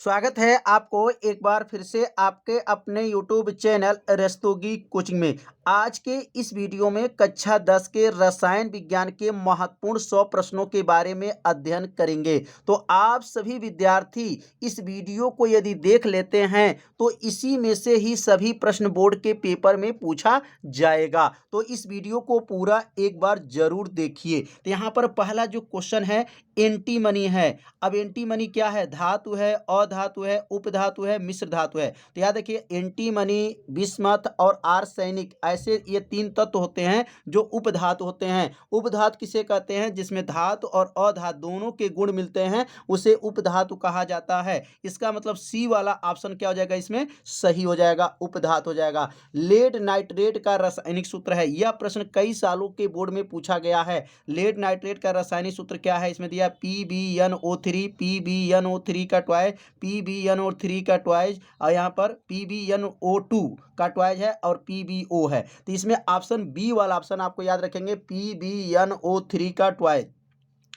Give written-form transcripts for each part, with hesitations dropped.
स्वागत है आपको एक बार फिर से आपके अपने YouTube चैनल रस्तोगी कोचिंग में। आज के इस वीडियो में कक्षा 10 के रसायन विज्ञान के महत्वपूर्ण 100 प्रश्नों के बारे में अध्ययन करेंगे। तो आप सभी विद्यार्थी इस वीडियो को यदि देख लेते हैं तो इसी में से ही सभी प्रश्न बोर्ड के पेपर में पूछा जाएगा। तो इस वीडियो को पूरा एक बार जरूर देखिए। तो यहाँ पर पहला जो क्वेश्चन है एंटीमनी है। अब एंटीमनी क्या है? धातु है, अधातु है, उपधातु है, मिश्र धातु है। तो याद रखिए एंटीमनी, बिस्मथ और आर्सेनिक ऐसे ये तीन तत्व होते हैं जो उपधातु होते हैं। उपधातु किसे कहते हैं? जिसमें धातु और अधातु दोनों के गुण मिलते हैं उसे उपधातु कहा जाता है। इसका मतलब सी वाला ऑप्शन क्या हो जाएगा? इसमें सही हो जाएगा, उपधातु हो जाएगा। लेड नाइट्रेट का रासायनिक सूत्र है। यह प्रश्न कई सालों के बोर्ड में पूछा गया है। लेड नाइट्रेट का रासायनिक सूत्र क्या है? इसमें दिया PbNO3, PbNO3 का ट्वाइस, PbNO3 का ट्वाइस और यहाँ पर PbNO2 का ट्वाइस है और PbO है। तो इसमें ऑप्शन बी वाला ऑप्शन आपको याद रखेंगे, PbNO3 का ट्वाइस,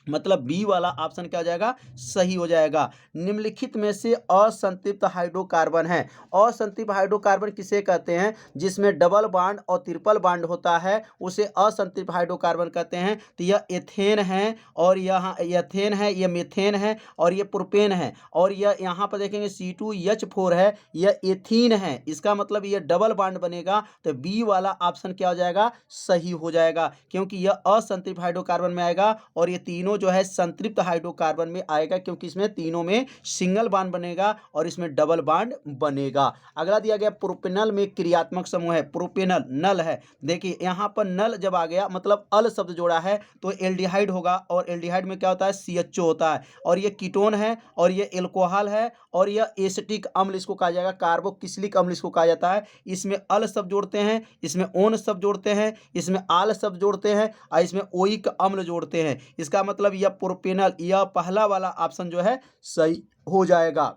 मतलब बी वाला ऑप्शन क्या हो जाएगा? सही हो जाएगा। निम्नलिखित में से असंतृप्त हाइड्रोकार्बन है। असंतृप्त हाइड्रोकार्बन किसे कहते हैं? जिसमें डबल बॉन्ड और ट्रिपल बॉन्ड होता है उसे असंतृप्त हाइड्रोकार्बन कहते हैं। तो यह एथेन है और यहाँ एथेन है, यह मीथेन है और यह प्रोपेन है और यह यहाँ पर देखेंगे C2H4 है, यह एथीन है। इसका मतलब यह डबल बॉन्ड बनेगा। तो बी वाला ऑप्शन क्या हो जाएगा? सही हो जाएगा, क्योंकि यह असंतृप्त हाइड्रोकार्बन में आएगा और ये तीनों जो है संतृप्त हाइड्रोकार्बन में आएगा, क्योंकि इसमें तीनों में सिंगल बॉन्ड बनेगा और इसमें डबल बॉन्ड बनेगा। अगला दिया गया प्रोपेनल में क्रियात्मक समूह है। प्रोपेनल नल है। देखिए यहाँ पर नल जब आ गया मतलब अल शब्द जोड़ा है तो एल्डिहाइड होगा और एल्डिहाइड में क्या होता है? CHO होता है और ये कीटोन है और ये एल्कोहल है और यह एसिटिक अम्ल इसको कहा जाएगा, कार्बोक्सिलिक अम्ल इसको कहा जाता है। इसमें अल शब्द जोड़ते हैं, इसमें ओन शब्द जोड़ते हैं, इसमें आल शब्द जोड़ते हैं और इसमें ओइक अम्ल जोड़ते हैं। इसका मतलब यह प्रोपेनल, यह पहला वाला ऑप्शन जो है सही हो जाएगा।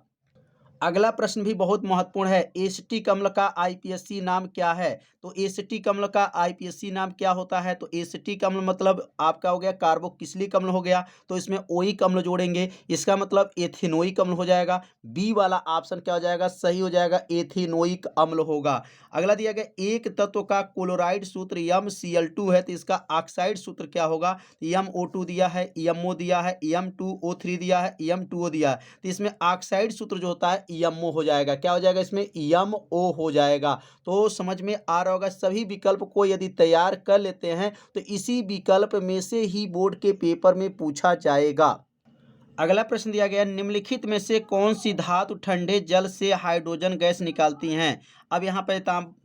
अगला प्रश्न भी बहुत महत्वपूर्ण है। एसिटिक अम्ल का IPSC नाम क्या है? तो एसिटिक अम्ल का IPSC नाम क्या होता है? तो एसिटिक अम्ल मतलब आपका हो गया कार्बोक्सिलिक अम्ल हो गया, तो इसमें ओइक अम्ल जोड़ेंगे, इसका मतलब एथेनोइक अम्ल हो जाएगा। बी वाला ऑप्शन क्या हो जाएगा? सही हो जाएगा, एथेनोइक अम्ल होगा। अगला दिया गया एक तत्व का क्लोराइड सूत्र MCl2 है, तो इसका ऑक्साइड सूत्र क्या होगा? MO2 दिया है, MO दिया है, M2O3 दिया है, M2O दिया है। तो इसमें ऑक्साइड सूत्र जो होता है MO हो जाएगा। क्या हो जाएगा? इसमें MO हो जाएगा। तो समझ में आ रहा होगा। सभी विकल्प को यदि तैयार कर लेते हैं तो इसी विकल्प में से ही बोर्ड के पेपर में पूछा जाएगा। अगला प्रश्न दिया गया निम्नलिखित में से कौन सी धातु ठंडे जल से हाइड्रोजन गैस निकालती हैं? अब यहाँ पर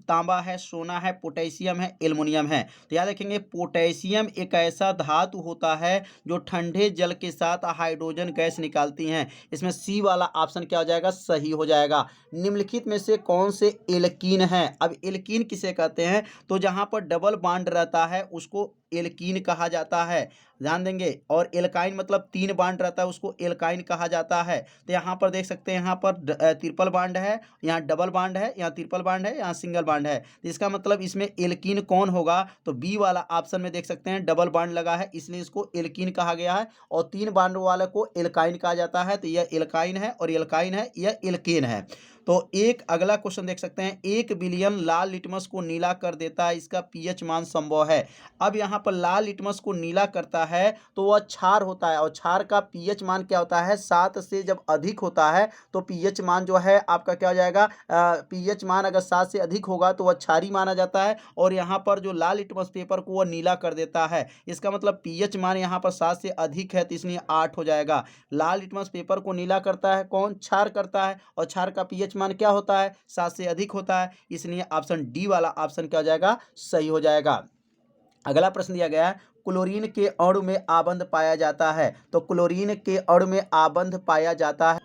तांबा है, सोना है, पोटेशियम है, एल्युमिनियम है। तो याद रखेंगे पोटेशियम एक ऐसा धातु होता है जो ठंडे जल के साथ हाइड्रोजन गैस निकालती हैं। इसमें सी वाला ऑप्शन क्या हो जाएगा? सही हो जाएगा। निम्नलिखित में से कौन से एल्कीन है? अब एल्कीन किसे कहते हैं? तो जहाँ पर डबल बॉन्ड रहता है उसको एल्कीन कहा जाता है, ध्यान देंगे। और एल्काइन मतलब तीन बॉन्ड रहता है उसको एल्काइन कहा जाता है। तो यहाँ पर देख सकते हैं, यहाँ पर ट्रिपल बॉन्ड है, यहाँ डबल बॉन्ड है, यहाँ ट्रिपल बॉन्ड है, यहाँ सिंगल बॉन्ड है। तो इसका मतलब इसमें एल्कीन कौन होगा? तो बी वाला ऑप्शन में देख सकते हैं डबल बॉन्ड लगा है इसलिए इसको एल्कीन कहा गया है और तीन बॉन्ड वाले को एल्काइन कहा जाता है। तो यह एल्काइन है और एल्काइन है, यह एल्केन है। तो एक अगला क्वेश्चन देख सकते हैं 1 बिलियन लाल लिटमस को नीला कर देता है, इसका पीएच मान संभव है। अब यहाँ पर लाल लिटमस को नीला करता है तो वह क्षार होता है और क्षार का पीएच मान क्या होता है? 7 से जब अधिक होता है तो पीएच मान जो है आपका क्या हो जाएगा? पीएच मान अगर 7 से अधिक होगा तो वह क्षारी माना जाता है और यहाँ पर जो लाल लिटमस पेपर को वह नीला कर देता है। इसका मतलब पीएच मान यहाँ पर 7 से अधिक है तो इसलिए 8 हो जाएगा। लाल लिटमस पेपर को नीला करता है कौन? क्षार करता है और क्षार का पीएच मान क्या होता है? 7 से अधिक होता है, इसलिए ऑप्शन डी वाला ऑप्शन क्या हो जाएगा? सही हो जाएगा। अगला प्रश्न दिया गया है क्लोरीन के अणु में आबंध पाया जाता है। तो क्लोरीन के अणु में आबंध पाया जाता है,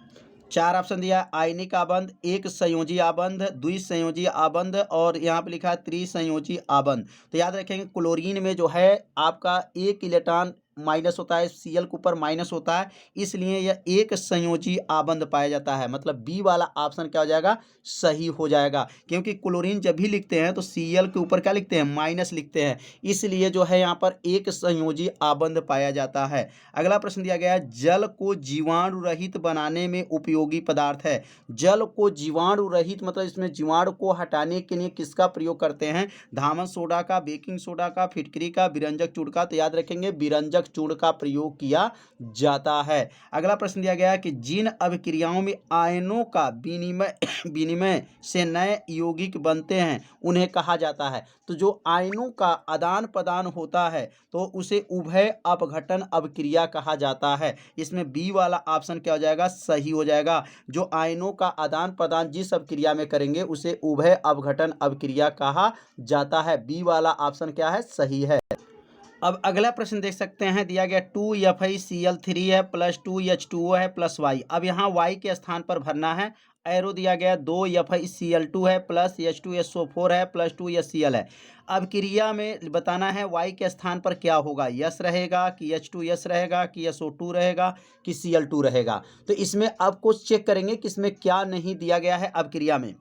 चार ऑप्शन दिया है। आयनिक आबंध, एक संयोजी आबंध, द्विसंयोजी आबंध और यहाँ पे लिखा है त्रिसंयोजी आबंध। तो याद रखेंगे क्लोरीन में जो है आपका एक इलेक्ट्रॉन माइनस होता है, Cl के ऊपर माइनस होता है, इसलिए यह एक संयोजी आबंध पाया जाता है। मतलब बी वाला ऑप्शन क्या हो जाएगा, सही हो जाएगा, क्योंकि क्लोरीन जब भी लिखते हैं तो Cl के ऊपर क्या लिखते हैं, माइनस लिखते हैं, इसलिए जो है यहाँ पर एक संयोजी आबंध पाया जाता है। अगला प्रश्न दिया गया है, जल को जीवाणु रहित बनाने में उपयोगी पदार्थ है। जल को जीवाणु रहित मतलब इसमें जीवाणु को हटाने के लिए किसका प्रयोग करते हैं, धामन सोडा का, बेकिंग सोडा का, फिटकरी का, विरंजक चूर्ण का। तो याद रखेंगे विरंजक चूर्ण का प्रयोग किया जाता है। अगला प्रश्न दिया गया है कि जिन अभिक्रियाओं में आयनों का विनिमय विनिमय से नए यौगिक बनते हैं उन्हें कहा जाता है। तो जो आयनों का आदान प्रदान होता है तो उसे उभय अपघटन अभिक्रिया कहा जाता है। इसमें बी वाला ऑप्शन क्या हो जाएगा, सही हो जाएगा। जो आयनों का आदान प्रदान जिस अभिक्रिया में करेंगे उसे उभय अपघटन अभिक्रिया कहा जाता है। बी वाला ऑप्शन क्या है, सही है। अब अगला प्रश्न देख सकते हैं, दिया गया 2FeCl3 है प्लस 2H2O है प्लस Y। अब यहाँ Y के स्थान पर भरना है। एरो दिया गया 2FeCl2 है प्लस H2SO4 है प्लस 2HCl है। अब क्रिया में बताना है Y के स्थान पर क्या होगा, यस रहेगा कि H2S रहेगा कि SO2 रहेगा कि Cl2 रहेगा। तो इसमें अब कुछ चेक करेंगे कि इसमें क्या नहीं दिया गया है अब क्रिया में।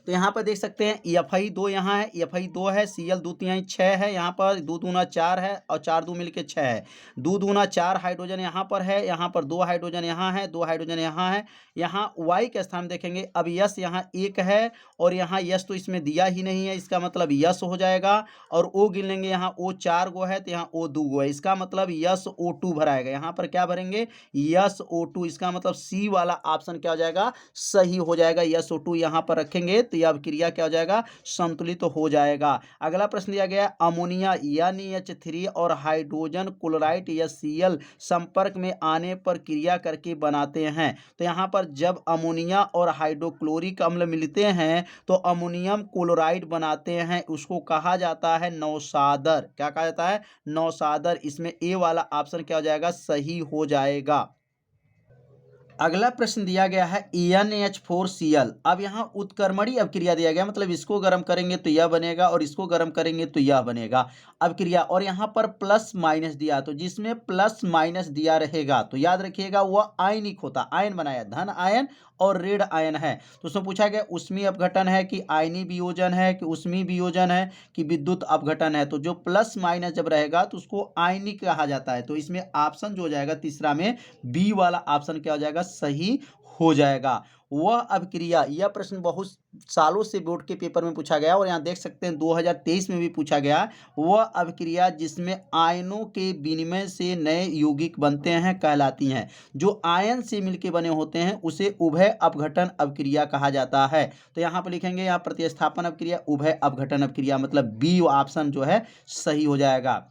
तो यहाँ पर देख सकते हैं Fe2 यहाँ है, Fe2 है, Cl 2 तिहाई 6 है, यहाँ पर 2 दूना 4 है और 4 2 मिलके 6 है। 2 दूना 4 हाइड्रोजन यहाँ पर है, यहाँ पर 2 हाइड्रोजन यहाँ है, 2 हाइड्रोजन यहाँ है। यहाँ Y के स्थान देखेंगे, अब यस यहाँ 1 है और यहाँ यस तो इसमें दिया ही नहीं है, इसका मतलब यस हो जाएगा। और O गिन लेंगे, यहाँ O 4 गो है तो यहाँ O 2 गो है, इसका मतलब यस O2 भराएगा। यहाँ पर क्या भरेंगे, यस O2, इसका मतलब सी वाला ऑप्शन क्या हो जाएगा, सही हो जाएगा। यस O2 यहाँ पर रखेंगे तो यह अभिक्रिया क्या हो जाएगा, संतुलित तो हो जाएगा। अगला प्रश्न दिया गया, अमोनिया NH3 और हाइड्रोजन क्लोराइड या Cl संपर्क में आने पर क्रिया करके बनाते हैं। तो यहाँ पर जब अमोनिया और हाइड्रोक्लोरिक अम्ल मिलते हैं तो अमोनियम क्लोराइड बनाते हैं, उसको कहा जाता है नौसादर। क्या कहा जाता है, नौसादर। इसमें ए वाला ऑप्शन क्या हो जाएगा, सही हो जाएगा। अगला प्रश्न दिया गया है NH4Cl। अब यहाँ उत्क्रमणी अभिक्रिया दिया गया, मतलब इसको गर्म करेंगे तो यह बनेगा और इसको गर्म करेंगे तो यह बनेगा अभिक्रिया। और यहाँ पर प्लस माइनस दिया, तो जिसमें प्लस माइनस दिया रहेगा तो याद रखिएगा वह आयनिक होता, आयन बनाया, धन आयन और ऋण आयन है। तो उसमें पूछा गया उष्मीय अपघटन है कि आयनीय वियोजन है कि उष्मीय वियोजन है कि विद्युत अपघटन है। तो जो प्लस माइनस जब रहेगा तो उसको आयनिक कहा जाता है। तो इसमें ऑप्शन जो हो जाएगा तीसरा में बी वाला ऑप्शन क्या हो जाएगा, सही हो जाएगा। वह अभिक्रिया, यह प्रश्न बहुत सालों से बोर्ड के पेपर में पूछा गया और यहाँ देख सकते हैं 2023 में भी पूछा गया। वह अभिक्रिया जिसमें आयनों के विनिमय से नए यौगिक बनते हैं कहलाती हैं। जो आयन से मिलके बने होते हैं उसे उभय अपघटन अभिक्रिया कहा जाता है। तो यहाँ पर लिखेंगे, यहाँ प्रतिस्थापन अभिक्रिया, उभय अपघटन अभिक्रिया, मतलब बी ऑप्शन जो है सही हो जाएगा।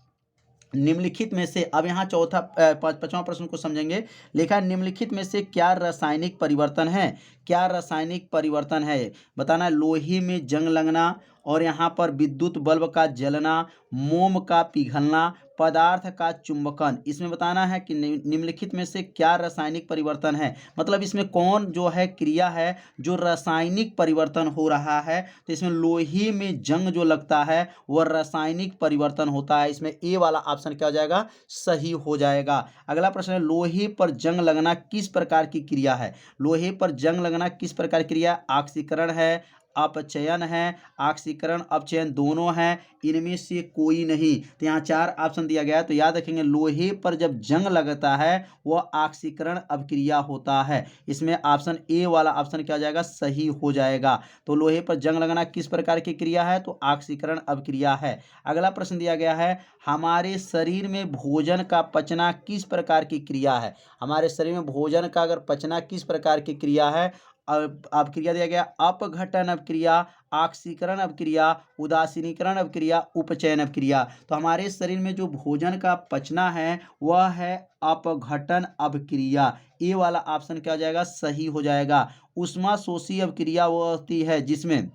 निम्नलिखित में से, अब यहाँ चौथा पांचवां प्रश्न को समझेंगे। लिखा है निम्नलिखित में से क्या रासायनिक परिवर्तन है, क्या रासायनिक परिवर्तन है बताना। लोहे में जंग लगना और यहाँ पर विद्युत बल्ब का जलना, मोम का पिघलना, पदार्थ का चुंबकन। इसमें बताना है कि निम्नलिखित में से क्या रासायनिक परिवर्तन है, मतलब इसमें कौन जो है क्रिया है जो रासायनिक परिवर्तन हो रहा है। तो इसमें लोहे में जंग जो लगता है वह रासायनिक परिवर्तन होता है। इसमें ए वाला ऑप्शन क्या हो जाएगा, सही हो जाएगा। अगला प्रश्न है, लोहे पर जंग लगना किस प्रकार की क्रिया है। लोहे पर जंग लगना किस प्रकार की क्रिया, ऑक्सीकरण है, अपचयन है, ऑक्सीकरण अपचयन दोनों हैं, इनमें से कोई नहीं। तो यहाँ चार ऑप्शन दिया गया है। तो याद रखेंगे लोहे पर जब जंग लगता है वह ऑक्सीकरण अभिक्रिया होता है। इसमें ऑप्शन ए वाला ऑप्शन क्या हो जाएगा, सही हो जाएगा। तो लोहे पर जंग लगना किस प्रकार की क्रिया है, तो ऑक्सीकरण अभिक्रिया है। अगला प्रश्न दिया गया है, हमारे शरीर में भोजन का पचना किस प्रकार की क्रिया है। हमारे शरीर में भोजन का अगर पचना किस प्रकार की क्रिया है, अभिक्रिया दिया गया अपघटन अभिक्रिया, ऑक्सीकरण अभिक्रिया, उदासीनीकरण अभिक्रिया, उपचयन अभिक्रिया। तो हमारे शरीर में जो भोजन का पचना है वह है अपघटन अभिक्रिया। ए वाला ऑप्शन क्या हो जाएगा, सही हो जाएगा। ऊष्मा शोषी अभिक्रिया वो होती है जिसमें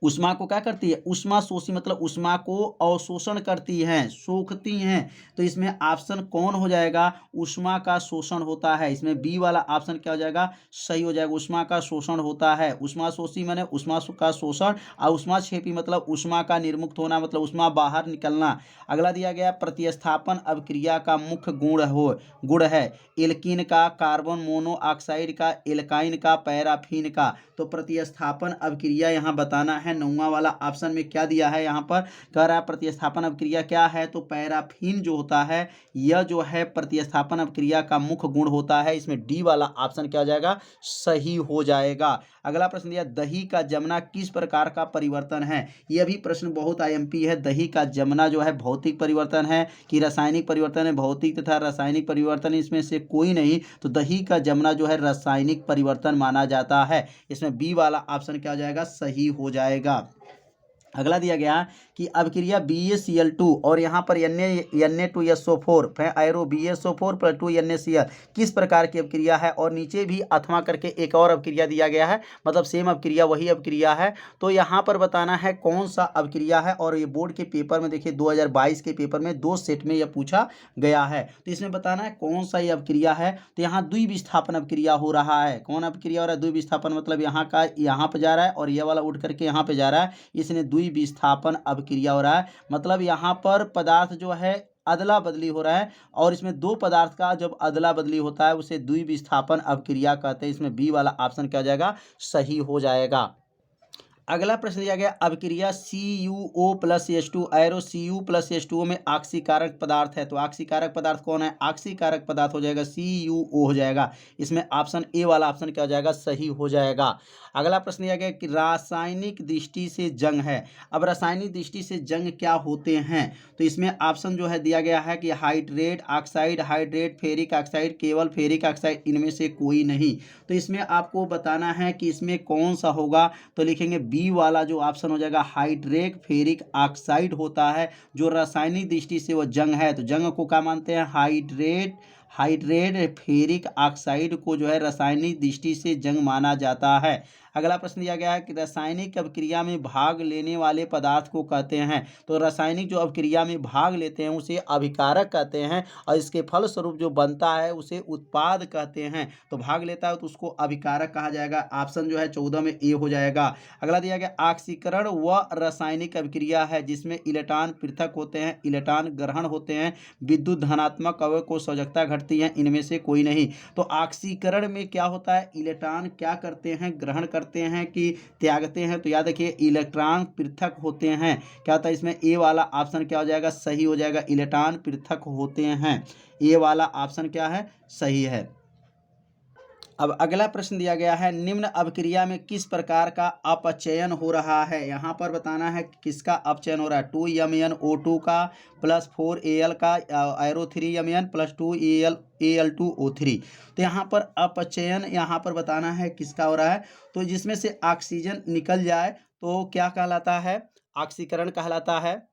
ऊष्मा को क्या करती है, ऊष्मा शोषी मतलब ऊष्मा को अवशोषण करती हैं, सोखती हैं। तो इसमें ऑप्शन कौन हो जाएगा, ऊष्मा का शोषण होता है। इसमें बी वाला ऑप्शन क्या हो जाएगा, सही हो जाएगा। ऊष्मा का शोषण होता है। ऊष्मा शोषी माने ऊष्मा का शोषण, और ऊष्मा क्षेपी मतलब ऊष्मा का निर्मुक्त होना, मतलब ऊष्मा बाहर निकलना। अगला दिया गया प्रतिस्थापन अभिक्रिया का मुख्य गुण है एल्कीन का, कार्बन मोनोऑक्साइड का, एल्काइन का, पैराफिन का। तो प्रतिस्थापन अभिक्रिया यहाँ बताना है। 9वां वाला ऑप्शन में क्या दिया है, यहाँ पर कह रहा है प्रतिस्थापन अभिक्रिया क्या है, तो पैराफिन जो होता है यह जो है प्रतिस्थापन अभिक्रिया का मुख्य गुण होता है। इसमें डी वाला ऑप्शन क्या हो जाएगा, सही हो जाएगा। अगला प्रश्न दिया दही का जमना किस प्रकार का परिवर्तन है। यह भी प्रश्न बहुत आईएमपी है। दही का जमना जो है भौतिक परिवर्तन है कि रासायनिक परिवर्तन है। भौतिक तथा रासायनिक परिवर्तन इसमें से कोई नहीं, तो दही का जमना जो है रासायनिक परिवर्तन माना जाता है। इसमें बी वाला ऑप्शन क्या हो जाएगा, सही हो जाएगा। अगला दिया गया कि अभिक्रिया BaCl2 और यहाँ पर Na2SO4 आयरो BaSO4 + 2 NaCl किस प्रकार की अभिक्रिया है। और नीचे भी अथवा करके एक और अभिक्रिया दिया गया है, मतलब सेम अभिक्रिया वही अभिक्रिया है। तो यहाँ पर बताना है कौन सा अभिक्रिया है। और ये बोर्ड के पेपर में देखिए 2022 के पेपर में 2 सेट में यह पूछा गया है। तो इसमें बताना है कौन सा ये अभिक्रिया है। तो यहाँ द्विविस्थापन अभिक्रिया हो रहा है। कौन अभिक्रिया हो रहा है, द्विविस्थापन मतलब यहाँ का यहाँ पे जा रहा है और यह वाला उठ करके यहाँ पे जा रहा है, इसने द्विविस्थापन अभिक्रिया हो रहा है। मतलब यहाँ पर पदार्थ जो है अदला बदली हो रहा है, और इसमें दो पदार्थ का जब अदला बदली होता है उसे द्विविस्थापन अभिक्रिया कहते हैं। इसमें बी वाला ऑप्शन क्या हो जाएगा, सही हो जाएगा। अगला प्रश्न दिया गया अभिक्रिया CuO+H2 एरो Cu+H2O में ऑक्सीकारक पदार्थ है। तो ऑक्सीकारक पदार्थ कौन है, ऑक्सीकारक पदार्थ हो जाएगा CuO हो जाएगा। इसमें ऑप्शन ए वाला ऑप्शन क्या हो जाएगा, सही हो जाएगा। अगला प्रश्न दिया गया कि रासायनिक दृष्टि से जंग है। अब रासायनिक दृष्टि से जंग क्या होते हैं, तो इसमें ऑप्शन जो है दिया गया है कि hydrate oxide, hydrate ferric oxide, केवल फेरिक ऑक्साइड, इनमें से कोई नहीं। तो इसमें आपको बताना है कि इसमें कौन सा होगा। तो लिखेंगे बी वाला जो ऑप्शन हो जाएगा, हाइड्रेट फेरिक ऑक्साइड होता है जो रासायनिक दृष्टि से वो जंग है। तो जंग को क्या मानते हैं, हाइड्रेट फेरिक ऑक्साइड को जो है रासायनिक दृष्टि से जंग माना जाता है। अगला प्रश्न दिया गया है कि रासायनिक अभिक्रिया में भाग लेने वाले पदार्थ को कहते हैं। तो रासायनिक जो अभिक्रिया में भाग लेते हैं उसे अभिकारक कहते हैं, और इसके फलस्वरूप जो बनता है उसे उत्पाद कहते हैं। तो भाग लेता है तो उसको अभिकारक कहा जाएगा। ऑप्शन जो है 14 में ए हो जाएगा। अगला दिया गया ऑक्सीकरण व रासायनिक अभिक्रिया है जिसमें इलेक्ट्रॉन पृथक होते हैं, इलेक्ट्रॉन ग्रहण होते हैं, विद्युत धनात्मक अवयव को सौजकता घटती है, इनमें से कोई नहीं। तो ऑक्सीकरण में क्या होता है, इलेक्ट्रॉन क्या करते हैं, ग्रहण करते हैं कि त्यागते हैं। तो याद रखिए इलेक्ट्रॉन पृथक होते हैं। क्या होता है, इसमें ए वाला ऑप्शन क्या हो जाएगा, सही हो जाएगा। इलेक्ट्रॉन पृथक होते हैं, ए वाला ऑप्शन क्या है, सही है। अब अगला प्रश्न दिया गया है निम्न अभिक्रिया में किस प्रकार का अपचयन हो रहा है। यहाँ पर बताना है किसका अपचयन हो रहा है, 2MnO2 का प्लस 4Al का एरो 3Mn प्लस 2Al2O3। तो यहाँ पर अपचयन यहाँ पर बताना है किसका हो रहा है। तो जिसमें से ऑक्सीजन निकल जाए तो क्या कहलाता है, ऑक्सीकरण कहलाता है।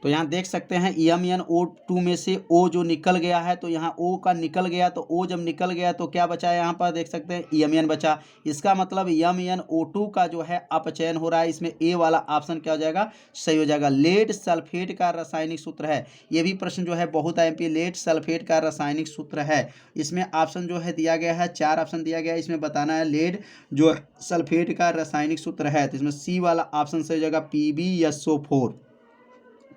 तो यहाँ देख सकते हैं MnO2 में से O जो निकल गया है, तो यहाँ O का निकल गया, तो O जब निकल गया तो क्या बचा है, यहाँ पर देख सकते हैं Mn बचा। इसका मतलब MnO2 का जो है अपचयन हो रहा है। इसमें ए वाला ऑप्शन क्या हो जाएगा, सही हो जाएगा। लेड सल्फेट का रासायनिक सूत्र है। ये भी प्रश्न जो है बहुत आईएमपी, लेड सल्फेट का रासायनिक सूत्र है। इसमें ऑप्शन जो है दिया गया है, 4 ऑप्शन दिया गया है। इसमें बताना है लेड जो सल्फेट का रासायनिक सूत्र है। तो इसमें सी वाला ऑप्शन सही हो जाएगा, PbSO4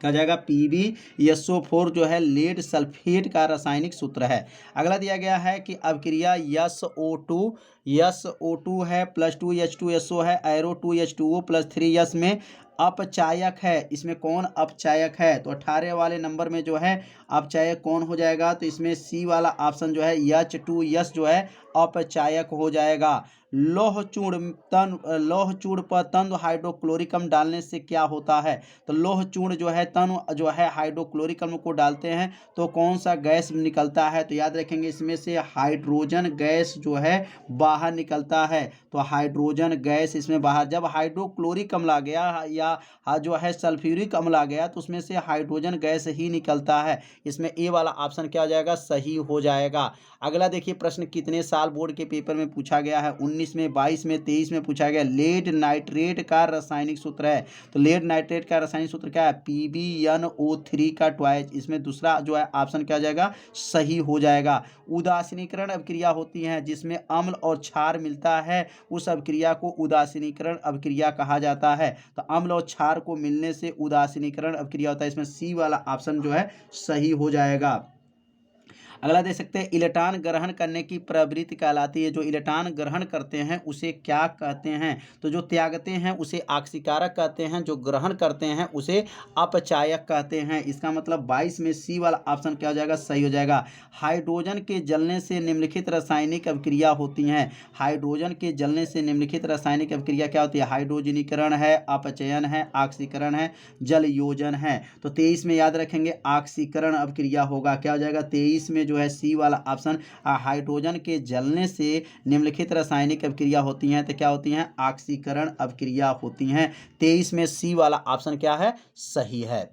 क्या जाएगा, PbSO4 जो है लेड सल्फेट का रासायनिक सूत्र है। अगला दिया गया है कि अभिक्रिया SO2 है प्लस 2H2SO है एरो 2H2O प्लस 3S में अपचायक है। इसमें कौन अपचायक है, तो 18 वाले नंबर में जो है अपचायक कौन हो जाएगा। तो इसमें सी वाला ऑप्शन जो है H2S जो है अपचायक हो जाएगा। लौह चूर्ण पर तंतु हाइड्रोक्लोरिक अम्ल डालने से क्या होता है। तो लौह चूर्ण जो है तंतु जो है हाइड्रोक्लोरिक अम्ल को डालते हैं तो कौन सा गैस निकलता है। तो याद रखेंगे इसमें से हाइड्रोजन गैस जो है बाहर निकलता है। तो हाइड्रोजन गैस इसमें बाहर, जब हाइड्रोक्लोरिक अम्ल आ गया या जो है सल्फ्यूरिक अम्ल आ गया तो उसमें से हाइड्रोजन गैस ही निकलता है। इसमें ए वाला ऑप्शन क्या हो जाएगा, सही हो जाएगा। अगला देखिए प्रश्न कितने साल साल बोर्ड के पेपर में पूछा गया है, 19 में, 22 में, 23 में पूछा गया। लेड नाइट्रेट का रासायनिक सूत्र है, तो लेड नाइट्रेट का रासायनिक सूत्र क्या है? PbNO3 का ट्वाइस। इसमें दूसरा जो है ऑप्शन क्या हो जाएगा? सही हो जाएगा। उदासीनीकरण अभिक्रिया होती है जिसमें अम्ल और क्षार मिलता है, उस अभिक्रिया को उदासीनीकरण अभिक्रिया कहा जाता है। तो अम्ल और क्षार को मिलने से उदासीनीकरण अभिक्रिया होता है। इसमें सी वाला ऑप्शन जो है सही हो जाएगा। अगला देख सकते हैं, इलेक्ट्रॉन ग्रहण करने की प्रवृत्ति कहलाती है। जो इलेक्ट्रॉन ग्रहण करते हैं उसे क्या कहते हैं? तो जो त्यागते हैं उसे आक्सीकारक कहते हैं, जो ग्रहण करते हैं उसे अपचायक कहते हैं। इसका मतलब 22 में सी वाला ऑप्शन क्या हो जाएगा? सही हो जाएगा। हाइड्रोजन के जलने से निम्नलिखित रासायनिक अभिक्रिया होती हैं। हाइड्रोजन के जलने से निम्नलिखित रासायनिक अभिक्रिया क्या होती है? हाइड्रोजनीकरण है, अपचयन है, ऑक्सीकरण है, जल योजन है। तो 23 में याद रखेंगे ऑक्सीकरण अभिक्रिया होगा। क्या हो जाएगा? 23 में जो है सी वाला ऑप्शन, हाइड्रोजन के जलने से निम्नलिखित रासायनिक अभिक्रिया होती हैं। तो क्या होती हैं? ऑक्सीकरण अभिक्रिया होती हैं। 23 में सी वाला ऑप्शन क्या है? सही है।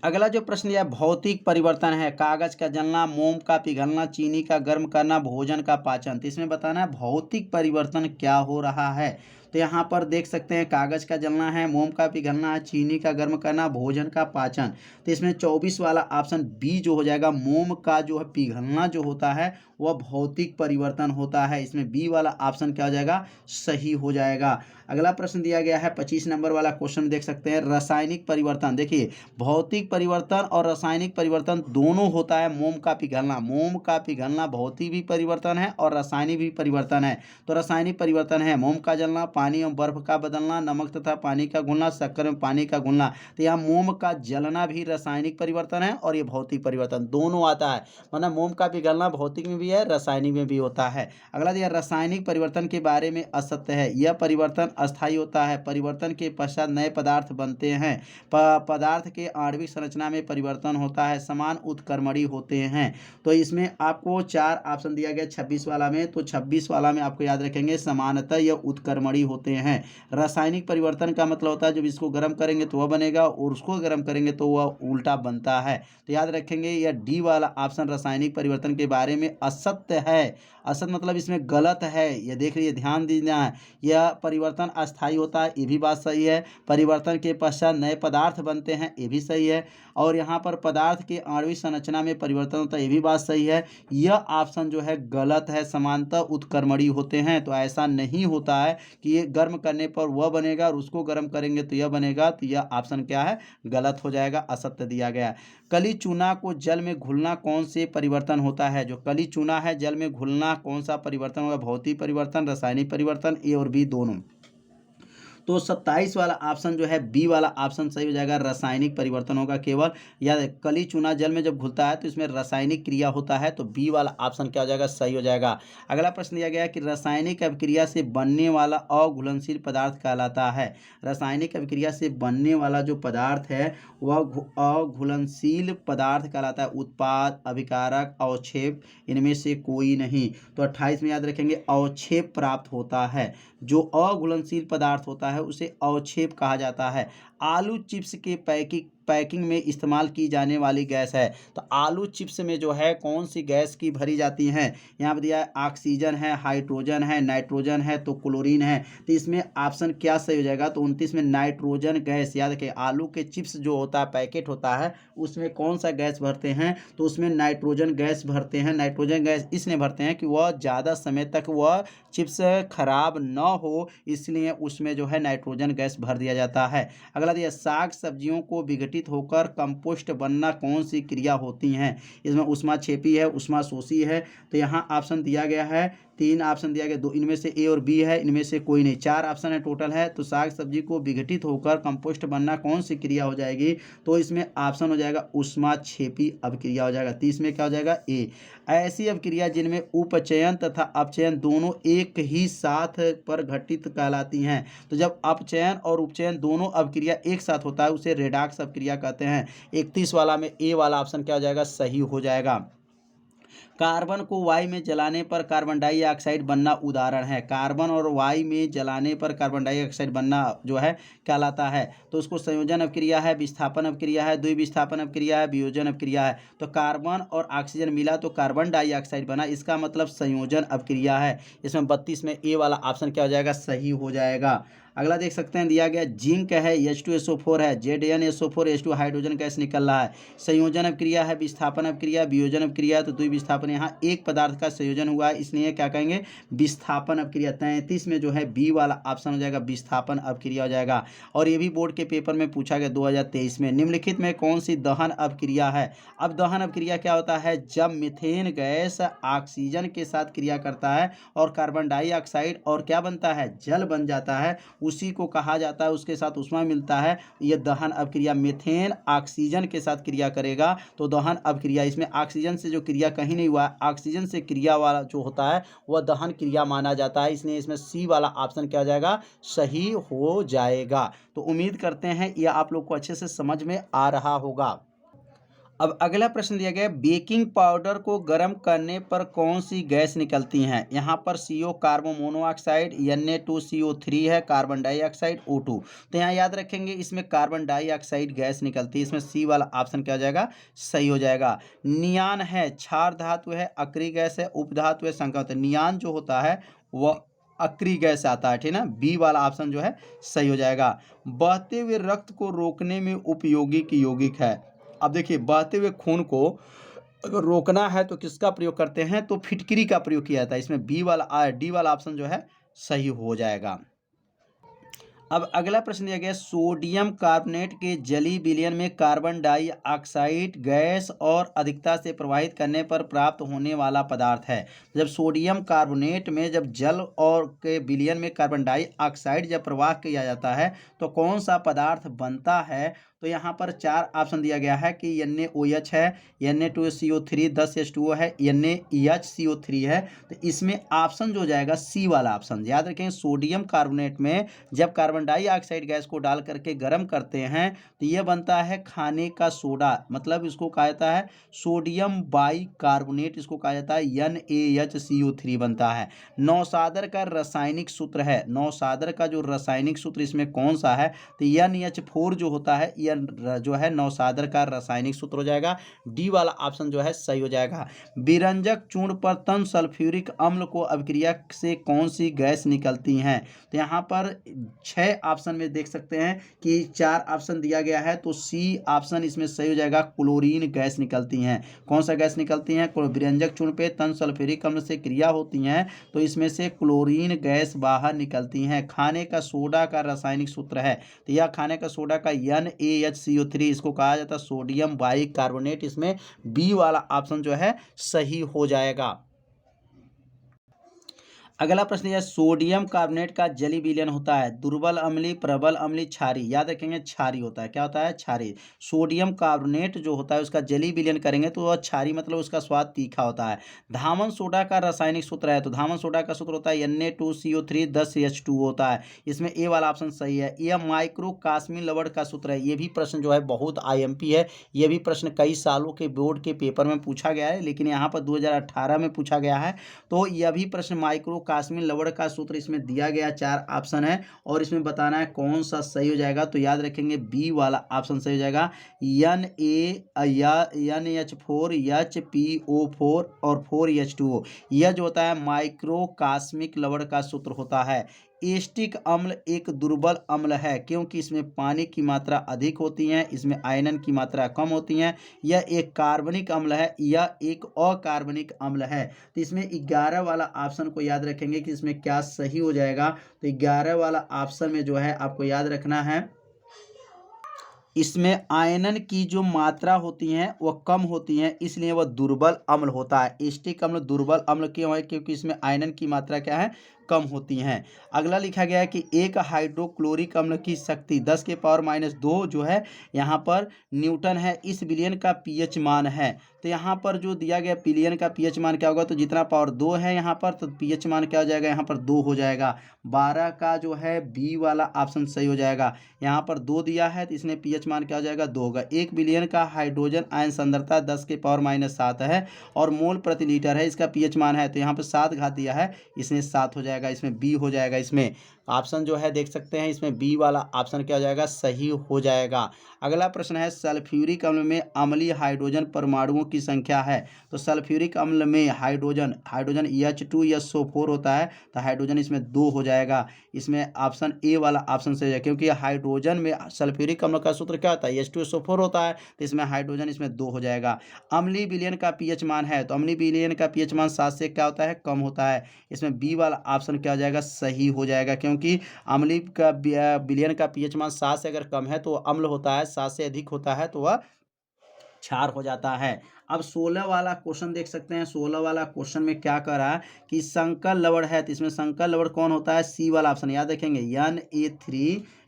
अगला जो प्रश्न यह भौतिक परिवर्तन है, कागज का जलना, मोम का पिघलना, चीनी का गर्म करना, भोजन का पाचन। तो इसमें बताना है भौतिक परिवर्तन क्या हो रहा है। तो यहाँ पर देख सकते हैं कागज का जलना है, मोम का पिघलना है, चीनी का गर्म करना, भोजन का पाचन। तो इसमें 24 वाला ऑप्शन बी जो हो जाएगा, मोम का जो है पिघलना जो होता है वह भौतिक परिवर्तन होता है। इसमें बी वाला ऑप्शन क्या हो जाएगा? सही हो जाएगा। अगला प्रश्न दिया गया है 25 नंबर वाला क्वेश्चन देख सकते हैं, रासायनिक परिवर्तन। देखिए भौतिक परिवर्तन और रासायनिक परिवर्तन दोनों होता है। मोम का पिघलना भौतिक भी परिवर्तन है और रासायनिक भी परिवर्तन है। तो रासायनिक परिवर्तन है मोम का जलना, पानी एवं बर्फ का बदलना, नमक तथा पानी का घुलना, शक्कर में पानी का घुलना। तो यहाँ मोम का जलना भी रासायनिक परिवर्तन है और ये भौतिक परिवर्तन दोनों आता है। मतलब मोम का पिघलना भौतिक में भी है, रासायनिक में भी होता है। अगला दिया रासायनिक परिवर्तन के बारे में असत्य है। यह परिवर्तन अस्थायी होता है। परिवर्तन के पश्चात नए पदार्थ बनते हैं। पदार्थ के आणविक संरचना में परिवर्तन होता है। समान उत्क्रमणीय होते हैं। तो इसमें आपको 4 ऑप्शन दिया गया 26 वाला में। तो 26 वाला में आपको याद रखेंगे समानतः या उत्क्रमणीय होते हैं। रासायनिक परिवर्तन का मतलब होता है जब इसको गर्म करेंगे तो वह बनेगा और उसको गर्म करेंगे तो वह उल्टा बनता है। तो याद रखेंगे यह डी वाला ऑप्शन रासायनिक परिवर्तन के बारे में असत्य है। असत्य मतलब इसमें गलत है, ये देख लीजिए, ध्यान देना है। यह परिवर्तन अस्थायी होता है, ये भी बात सही है। परिवर्तन के पश्चात नए पदार्थ बनते हैं, ये भी सही है। और यहाँ पर पदार्थ के आणविक संरचना में परिवर्तन होता है, ये भी बात सही है। यह ऑप्शन जो है गलत है, समानतः उत्क्रमणीय होते हैं। तो ऐसा नहीं होता है कि ये गर्म करने पर वह बनेगा और उसको गर्म करेंगे तो यह बनेगा। तो यह ऑप्शन क्या है? गलत हो जाएगा, असत्य दिया गया है। कली चूना को जल में घुलना कौन से परिवर्तन होता है? जो कली चूना है जल में घुलना कौन सा परिवर्तन होगा? भौतिक परिवर्तन, रासायनिक परिवर्तन, ए और बी दोनों। तो 27 वाला ऑप्शन जो है बी वाला ऑप्शन सही हो जाएगा, रासायनिक परिवर्तन होगा केवल। या कली चूना जल में जब घुलता है तो इसमें रासायनिक क्रिया होता है, तो बी वाला ऑप्शन क्या हो जाएगा? सही हो जाएगा। अगला प्रश्न दिया गया है कि रासायनिक अभिक्रिया से बनने वाला अघुलनशील पदार्थ कहलाता है। रासायनिक अभिक्रिया से बनने वाला जो पदार्थ है वह अघुलनशील पदार्थ कहलाता है। उत्पाद, अभिकारक, अवक्षेप, इनमें से कोई नहीं। तो 28 में याद रखेंगे अवक्षेप प्राप्त होता है। जो अघुलनशील पदार्थ होता है उसे अवक्षेप कहा जाता है। आलू चिप्स के पैकिंग में इस्तेमाल की जाने वाली गैस है। तो आलू चिप्स में जो है कौन सी गैस की भरी जाती है? यहाँ पर दिया है ऑक्सीजन है, हाइड्रोजन है, नाइट्रोजन है, तो क्लोरीन है। तो इसमें ऑप्शन क्या सही हो जाएगा? तो 29 में नाइट्रोजन गैस। याद रखें आलू के चिप्स जो होता है पैकेट होता है उसमें कौन सा गैस भरते हैं? तो उसमें नाइट्रोजन गैस भरते हैं। नाइट्रोजन गैस इसलिए भरते हैं कि वह ज़्यादा समय तक वह चिप्स खराब न हो, इसलिए उसमें जो है नाइट्रोजन गैस भर दिया जाता है। अगला दिया साग सब्जियों को विघटित होकर कंपोस्ट बनना कौन सी क्रिया होती हैं? इसमें ऊष्माक्षेपी है, ऊष्माशोषी है। तो यहाँ ऑप्शन दिया गया है, 3 ऑप्शन दिया गया, 2 इनमें से ए और बी है, इनमें से कोई नहीं। 4 ऑप्शन है टोटल है। तो साग सब्जी को विघटित होकर कंपोस्ट बनना कौन सी क्रिया हो जाएगी? तो इसमें ऑप्शन हो जाएगा ऊष्माक्षेपी अभिक्रिया हो जाएगा। 30 में क्या हो जाएगा? ए। ऐसी अभिक्रिया जिनमें उपचयन तथा अपचयन दोनों एक ही साथ पर घटित कहलाती हैं। तो जब अपचयन और उपचयन दोनों अभिक्रिया एक साथ होता है उसे रेडॉक्स अभिक्रिया कहते हैं। 31 वाला में ए वाला ऑप्शन क्या हो जाएगा? सही हो जाएगा। कार्बन को वायु में जलाने पर कार्बन डाइऑक्साइड बनना उदाहरण है। कार्बन और वायु में जलाने पर कार्बन डाइऑक्साइड बनना जो है कहलाता है। तो उसको संयोजन अभिक्रिया है, विस्थापन अभिक्रिया है, द्विविस्थापन अभिक्रिया है, वियोजन अभिक्रिया है। तो कार्बन और ऑक्सीजन मिला तो कार्बन डाइऑक्साइड बना, इसका मतलब संयोजन अभिक्रिया है। इसमें 32 में ए वाला ऑप्शन क्या हो जाएगा, सही हो जाएगा। अगला देख सकते हैं, दिया गया जिंक है, H2SO4 है, ZnSO4H2 हाइड्रोजन गैस निकल रहा है। संयोजन अभिक्रिया है, विस्थापन अभिक्रिया, वियोजन अभिक्रिया, तो द्विविस्थापन, यहाँ एक पदार्थ का संयोजन हुआ है, इसलिए क्या कहेंगे, विस्थापन अभिक्रिया। 33 में जो है बी वाला ऑप्शन हो जाएगा, विस्थापन अभिक्रिया हो जाएगा। और ये भी बोर्ड के पेपर में पूछा गया 2023 में। निम्नलिखित में कौन सी दहन अभिक्रिया है। अब दहन अभिक्रिया क्या होता है, जब मीथेन गैस ऑक्सीजन के साथ क्रिया करता है और कार्बन डाइऑक्साइड और क्या बनता है, जल बन जाता है, उसी को कहा जाता है, उसके साथ ऊष्मा मिलता है, यह दहन अभिक्रिया। मीथेन ऑक्सीजन के साथ क्रिया करेगा तो दहन अभिक्रिया। इसमें ऑक्सीजन से जो क्रिया कहीं नहीं हुआ, ऑक्सीजन से क्रिया वाला जो होता है वह दहन क्रिया माना जाता है, इसलिए इसमें सी वाला ऑप्शन क्या हो जाएगा, सही हो जाएगा। तो उम्मीद करते हैं यह आप लोग को अच्छे से समझ में आ रहा होगा। अब अगला प्रश्न दिया गया है, बेकिंग पाउडर को गर्म करने पर कौन सी गैस निकलती हैं। यहाँ पर CO कार्बन मोनोऑक्साइड, Na2CO3 है, कार्बन डाइऑक्साइड O2। तो यहाँ याद रखेंगे इसमें कार्बन डाइऑक्साइड गैस निकलती है, इसमें सी वाला ऑप्शन क्या हो जाएगा, सही हो जाएगा। नियान है, क्षार धातु है, अक्रिय गैस है, उपधातु है, संकर। नियान जो होता है वह अक्रिय गैस आता है, ठीक है ना, बी वाला ऑप्शन जो है सही हो जाएगा। बहते हुए रक्त को रोकने में उपयोगी की यौगिक है। अब देखिए, बहते हुए खून को अगर रोकना है तो किसका प्रयोग करते हैं, तो फिटकरी का प्रयोग किया जाता है। इसमें डी वाला ऑप्शन जो है सही हो जाएगा। अब अगला प्रश्न दिया गया, सोडियम कार्बोनेट के जलीय विलयन में कार्बन डाइऑक्साइड गैस और अधिकता से प्रवाहित करने पर प्राप्त होने वाला पदार्थ है। जब सोडियम कार्बोनेट में जब जल और के विलयन में कार्बन डाइऑक्साइड जब प्रवाह किया जाता है तो कौन सा पदार्थ बनता है। तो यहाँ पर 4 ऑप्शन दिया गया है कि NaOH है, Na2CO3 10H2O है, NaHCO3 है। तो इसमें ऑप्शन जो हो जाएगा सी वाला ऑप्शन। याद रखें, सोडियम कार्बोनेट में जब कार्बन डाइऑक्साइड गैस को डाल करके गर्म करते हैं तो यह बनता है खाने का सोडा, मतलब इसको कहा जाता है सोडियम बाइकार्बोनेट, इसको कहा जाता है NaHCO3 बनता है। नौसादर का रासायनिक सूत्र है, नौसादर का जो रासायनिक सूत्र इसमें कौन सा है, तो NH4 जो होता है यह जो है नौसादर का रासायनिक सूत्र हो जाएगा। डी वाला ऑप्शन जो है सही हो जाएगा। विरंजक चूर्ण पर तन सल्फ्यूरिक अम्ल को अभिक्रिया से कौन सी गैस निकलती हैं। तो यहाँ पर 6 ऑप्शन में देख सकते हैं कि 4 ऑप्शन दिया गया है, तो सी ऑप्शन इसमें सही हो जाएगा, क्लोरीन गैस निकलती हैं। कौन सा गैस निकलती हैं, विरंजक चूर्ण पे तन सल्फ्यूरिक अम्ल से क्रिया होती हैं तो इसमें से क्लोरीन गैस बाहर निकलती हैं। खाने का सोडा का रासायनिक सूत्र है, तो यह खाने का सोडा का NaHCO3, इसको कहा जाता है सोडियम बाइकार्बोनेट। इसमें बी वाला ऑप्शन जो है सही हो जाएगा। अगला प्रश्न है, सोडियम कार्बोनेट का जलीय विलयन होता है दुर्बल अम्लीय, प्रबल अम्लीय, क्षारीय। याद रखेंगे क्षारीय होता है, क्या होता है, क्षारीय। सोडियम कार्बोनेट जो होता है उसका जलीय विलयन करेंगे तो वह क्षारीय, मतलब उसका स्वाद तीखा होता है। धामन सोडा का रासायनिक सूत्र है, तो धामन सोडा का सूत्र होता है Na2CO3 10H2 होता है। इसमें ए वाला ऑप्शन सही है। यह माइक्रो कास्मिन लवण का सूत्र है। ये भी प्रश्न जो है बहुत IMP है, ये भी प्रश्न कई सालों के बोर्ड के पेपर में पूछा गया है, लेकिन यहाँ पर 2018 में पूछा गया है। तो यह भी प्रश्न माइक्रो कास्मिन लवण का सूत्र इसमें दिया गया, 4 ऑप्शन है और इसमें बताना है कौन सा सही हो जाएगा। तो याद रखेंगे बी वाला ऑप्शन सही हो जाएगा, NaNH4 HPO4 और 4H2O। यह जो होता है माइक्रो कास्मिक लवण का सूत्र होता है। एस्टिक अम्ल एक दुर्बल अम्ल है क्योंकि इसमें पानी की मात्रा अधिक होती है, इसमें आयरन की मात्रा कम होती है। यह एक कार्बनिक अम्ल है, यह एक अकार्बनिक अम्ल है। तो इसमें 11 वाला ऑप्शन को याद रखेंगे कि इसमें क्या सही हो जाएगा। तो 11 वाला ऑप्शन में जो है आपको याद रखना है, इसमें आयरन की जो मात्रा होती है वह कम होती है, इसलिए वह दुर्बल अम्ल होता है। एस्टिक अम्ल दुर्बल अम्ल क्यों है, क्योंकि इसमें आयरन की मात्रा क्या है, कम होती हैं। अगला लिखा गया है कि एक हाइड्रोक्लोरिक अम्ल की शक्ति 10⁻² जो है यहाँ पर न्यूटन है, इस विलयन का पीएच मान है। तो यहाँ पर जो दिया गया विलयन का पीएच मान क्या होगा, तो जितना पावर 2 है यहाँ पर, तो पीएच मान क्या हो जाएगा, यहाँ पर 2 हो जाएगा। 12 का जो है बी वाला ऑप्शन सही हो जाएगा। यहाँ पर 2 दिया है तो इसमें पीएच मान क्या हो जाएगा, 2 होगा। 1 बिलियन का हाइड्रोजन आयन सांद्रता 10⁻⁷ है और मोल प्रति लीटर है, इसका पीएच मान है, तो यहाँ पर 7 घात दिया है, इसमें 7 हो जाएगा, इसमें बी हो जाएगा। इसमें ऑप्शन जो है देख सकते हैं, इसमें बी वाला ऑप्शन क्या हो जाएगा, सही हो जाएगा। अगला प्रश्न है सल्फ्यूरिक अम्ल में अम्लीय हाइड्रोजन परमाणुओं की संख्या है। तो सल्फ्यूरिक अम्ल में हाइड्रोजन H2SO4 होता है, तो हाइड्रोजन इसमें 2 हो जाएगा। इसमें ऑप्शन ए वाला ऑप्शन सही है, क्योंकि हाइड्रोजन में सल्फ्यूरिक अम्ल का सूत्र क्या होता है, H2SO4 होता है, तो इसमें हाइड्रोजन इसमें 2 हो जाएगा। अम्लीय विलयन का पीएच मान है, तो अम्लीय विलयन का पीएच मान 7 से क्या होता है, कम होता है। इसमें बी वाला ऑप्शन क्या हो जाएगा, सही हो जाएगा, क्योंकि अम्लीय का विलयन का पीएच मान 7 से अगर कम है तो अम्ल होता है, 7 से अधिक होता है तो वह क्षार हो जाता है। अब 16 वाला क्वेश्चन देख सकते हैं। 16 वाला क्वेश्चन में क्या कर रहा है कि संकर लवण है, तो इसमें संकर लवण कौन होता है, सी वाला ऑप्शन याद रखेंगे,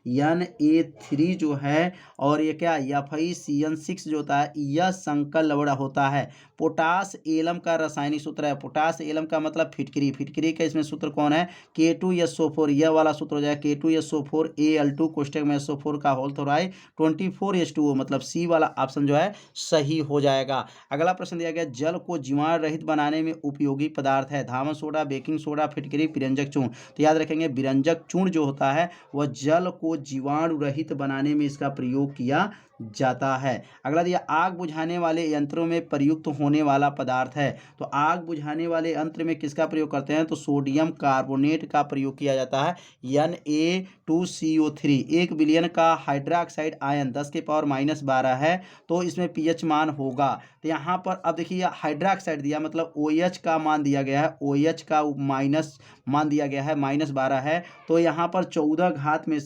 Na3 जो है, और ये क्या FeCN6 जो होता है, यह संकर लवण होता है। पोटास एलम का रासायनिक सूत्र है, पोटास एलम का मतलब फिटकरी, फिटकरी का इसमें सूत्र कौन है, K2SO4, यह वाला सूत्र हो जाएगा K2SO4 Al2 कोष्टक में SO4 का होल थोराई 24H2O, मतलब सी वाला ऑप्शन जो है सही हो जाएगा। अगला प्रश्न दिया गया जल को जीवाणु रहित बनाने में उपयोगी पदार्थ है, धावन सोडा, बेकिंग सोडा, फिटकरी, विरंजक चूर्ण। तो याद रखेंगे विरंजक चूर्ण जो होता है वह जल को जीवाणु रहित बनाने में इसका प्रयोग किया जाता है। अगला दिया आग बुझाने वाले यंत्रों में प्रयुक्त होने वाला पदार्थ है, तो आग बुझाने वाले यंत्र में किसका प्रयोग करते हैं, तो सोडियम कार्बोनेट का प्रयोग किया जाता है, Na2CO3। 1 बिलियन का हाइड्रोक्साइड आयन 10⁻12 है, तो इसमें पीएच मान होगा। तो यहाँ पर अब देखिए हाइड्रोक्साइड दिया, मतलब OH का मान दिया गया है, OH का माइनस मान दिया गया है, -12 है, तो यहाँ पर 14 घात में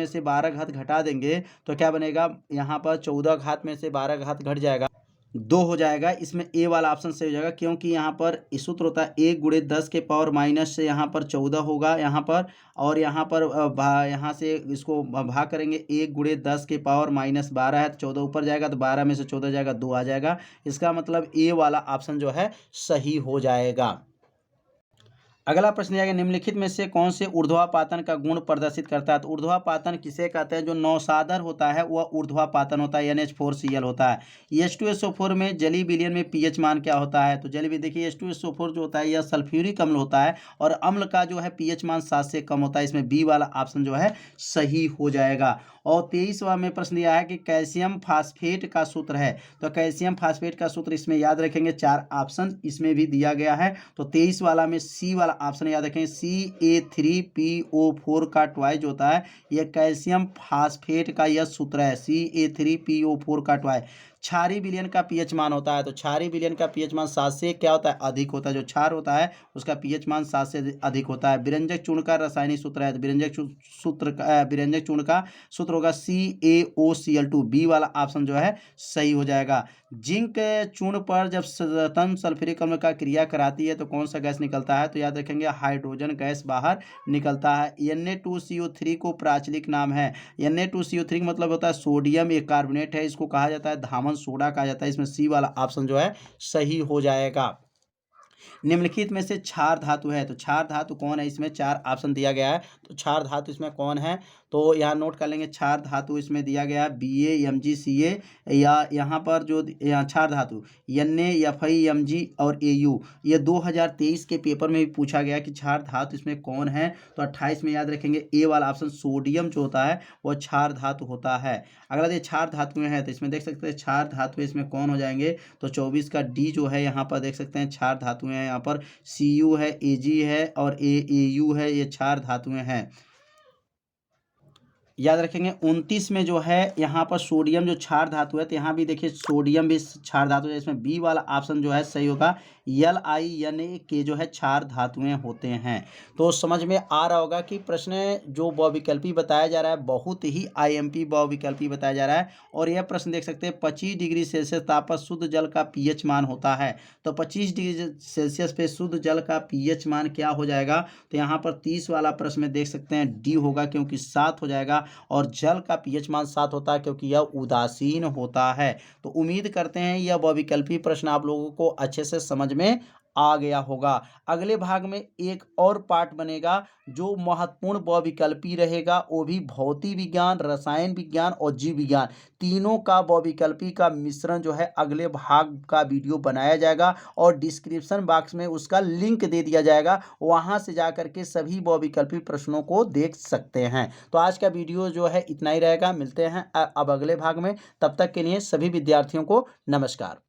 से 12 घात घटा देंगे तो क्या बनेगा, यहाँ पर 14 घात में से 12 घात घट जाएगा, 2 हो जाएगा। इसमें ए वाला ऑप्शन सही हो जाएगा, क्योंकि यहाँ पर सूत्र होता है 1 × 10 के पावर माइनस से यहाँ पर 14 होगा यहाँ पर, और यहाँ पर यहाँ से इसको भाग करेंगे, 1 × 10 के पावर -12 है, तो 14 ऊपर जाएगा, तो 12 में से 14 जाएगा, 2 आ जाएगा। इसका मतलब ए वाला ऑप्शन जो है सही हो जाएगा। अगला प्रश्न दिया गया निम्नलिखित में से कौन से ऊर्ध्वापातन का गुण प्रदर्शित करता है, तो ऊर्ध्वापातन किसे कहते हैं, जो नौसादर होता है वह ऊर्ध्वापातन होता है, NH4Cl होता है। H2SO4 में जलीय विलयन में पीएच मान क्या होता है, तो जलीय देखिए H2SO4 जो होता है यह सल्फ्यूरिक अम्ल होता है, और अम्ल का जो है पीएच मान 7 से कम होता है, इसमें बी वाला ऑप्शन जो है सही हो जाएगा। और 23वां में प्रश्न दिया है कि कैल्शियम फास्फेट का सूत्र है, तो कैल्शियम फास्फेट का सूत्र इसमें याद रखेंगे, 4 ऑप्शन इसमें भी दिया गया है, तो 23 वाला में सी वाला ऑप्शन याद रखें, CA3PO4 का ट्वाइस होता है, यह कैल्शियम फास्फेट का यह सूत्र है, CA3PO4 का ट्वाइस। क्षारीय विलयन का पीएच मान होता है, तो क्षारीय विलयन का पीएच मान 7 से क्या होता है, अधिक होता है, जो क्षार होता है उसका पीएच मान 7 से अधिक होता है। विरंजक चूर्ण का रासायनिक सूत्र है, तो विरंजक चूर्ण का सूत्र होगा CaOCl2, बी वाला ऑप्शन जो है सही हो जाएगा। जिंक चूर्ण पर जब तन सल्फ्यूरिक अम्ल का क्रिया कराती है तो कौन सा गैस निकलता है, तो याद रखेंगे हाइड्रोजन गैस बाहर निकलता है। Na2CO3 को प्राचलिक नाम है, Na2CO3 मतलब होता है सोडियम एक कार्बोनेट है, इसको कहा जाता है धावन सोडा कहा जाता है, इसमें सी वाला ऑप्शन जो है सही हो जाएगा। निम्नलिखित में से क्षार धातु है, तो क्षार धातु कौन है, इसमें 4 ऑप्शन दिया गया है, तो क्षार धातु इसमें कौन है, तो यहाँ नोट कर लेंगे। क्षार धातु इसमें दिया गया है BaMgCa, या यहाँ पर जो यहाँ क्षार धातु Na FeMg और Au, ये 2023 के पेपर में भी पूछा गया कि क्षार धातु इसमें कौन है, तो 28 में याद रखेंगे ए वाला ऑप्शन सोडियम जो होता है वह क्षार धातु होता है। अगला देखिए क्षार धातुएं हैं, तो इसमें देख सकते हैं क्षार धातु इसमें कौन हो जाएंगे, तो 24 का डी जो है यहाँ पर देख सकते हैं क्षार धातुएं हैं, यहाँ पर Cu है, Ag है और Au है, ये क्षार धातुएं हैं। याद रखेंगे 29 में जो है यहाँ पर सोडियम जो क्षार धातु है, तो यहाँ भी देखिए सोडियम भी क्षार धातु है। इसमें बी वाला ऑप्शन जो है सही होगा। LiNa जो है क्षार धातुएं होते हैं। तो समझ में आ रहा होगा कि प्रश्न जो बहुविकल्पी बताया जा रहा है बहुत ही IMP बहुविकल्पी बताया जा रहा है। और यह प्रश्न देख सकते हैं 25 डिग्री सेल्सियस ताप पर शुद्ध जल का pH मान होता है। तो 25 डिग्री सेल्सियस पे शुद्ध जल का pH मान क्या हो जाएगा, तो यहाँ पर 30 वाला प्रश्न में देख सकते हैं डी होगा, क्योंकि 7 हो जाएगा। और जल का pH मान 7 होता है क्योंकि यह उदासीन होता है। तो उम्मीद करते हैं यह बहुविकल्पी प्रश्न आप लोगों को अच्छे से समझ में आ गया होगा। अगले भाग में एक और पार्ट बनेगा जो महत्वपूर्ण बहुविकल्पी रहेगा, वो भी भौतिक विज्ञान, रसायन विज्ञान और जीव विज्ञान तीनों का बहुविकल्पी का मिश्रण जो है अगले भाग का वीडियो बनाया जाएगा और डिस्क्रिप्शन बॉक्स में उसका लिंक दे दिया जाएगा। वहां से जाकर के सभी बहुविकल्पी प्रश्नों को देख सकते हैं। तो आज का वीडियो जो है इतना ही रहेगा। मिलते हैं अब अगले भाग में। तब तक के लिए सभी विद्यार्थियों को नमस्कार।